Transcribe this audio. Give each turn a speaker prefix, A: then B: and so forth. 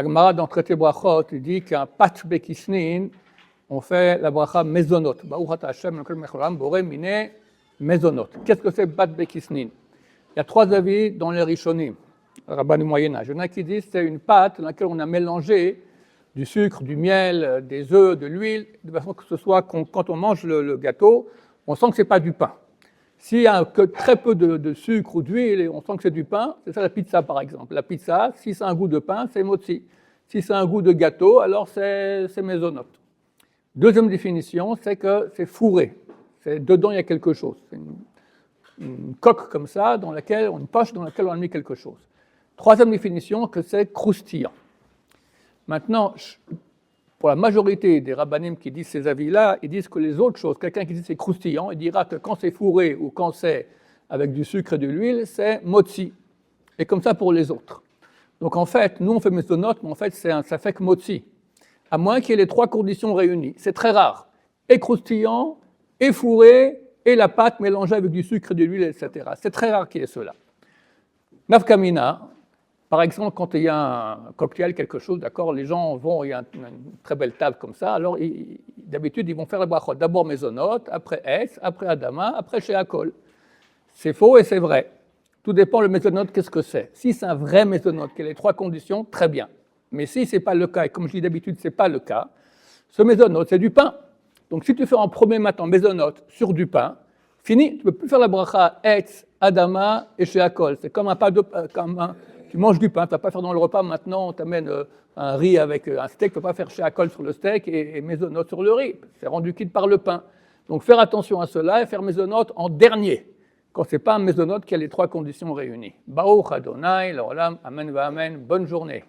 A: La Gemara dans Traité Brachot dit qu'un pat bekisnin, on fait la bracha mezonot. Baruch ata Hashem l'Elokeinu melech haolam boré miné mezonot. Qu'est-ce que c'est pat bekisnin? Il y a trois avis dans les Rishonim, le rabbin du Moyen-Âge. Il y en a qui disent que c'est une pâte dans laquelle on a mélangé du sucre, du miel, des œufs, de l'huile, de façon que ce soit quand on mange le gâteau, on sent que ce n'est pas du pain. S'il y a que très peu de sucre ou d'huile et on sent que c'est du pain, c'est ça la pizza par exemple. La pizza, si ça a un goût de pain, c'est motzi. Si ça a un goût de gâteau, alors c'est mezonot. Deuxième définition, c'est que c'est fourré. Dedans, il y a quelque chose. C'est une coque comme ça, une poche dans laquelle on a mis quelque chose. Troisième définition, que c'est croustillant. Maintenant, pour la majorité des rabbanim qui disent ces avis-là, ils disent que les autres choses, quelqu'un qui dit c'est croustillant, il dira que quand c'est fourré ou quand c'est avec du sucre et de l'huile, c'est motzi. Et comme ça pour les autres. Donc en fait, nous on fait mezonot, mais en fait ça fait que motzi. À moins qu'il y ait les trois conditions réunies. C'est très rare. Et croustillant, et fourré, et la pâte mélangée avec du sucre et de l'huile, etc. C'est très rare qu'il y ait cela. Nafkamina, par exemple, quand il y a un cocktail, quelque chose, d'accord, les gens vont, il y a une très belle table comme ça, alors d'habitude ils vont faire la brachot. D'abord mezonot, après es, après adama, après sheakol. C'est faux et c'est vrai. Tout dépend le mezonot, qu'est-ce que c'est. Si c'est un vrai mezonot, qui a les trois conditions, très bien. Mais si ce n'est pas le cas, et comme je dis d'habitude, ce n'est pas le cas, ce mezonot, c'est du pain. Donc si tu fais en premier matin mezonot sur du pain, fini, tu ne peux plus faire la bracha et, adama et sheakol. C'est comme un pain de tu manges du pain, tu ne vas pas faire dans le repas, maintenant on t'amène un riz avec un steak, tu ne vas pas faire sheakol sur le steak et mezonot sur le riz. C'est rendu quitte par le pain. Donc faire attention à cela et faire mezonot en dernier, quand ce n'est pas un mezonot qui a les trois conditions réunies. Baruch Adonai, l'olam, amen va amen, bonne journée.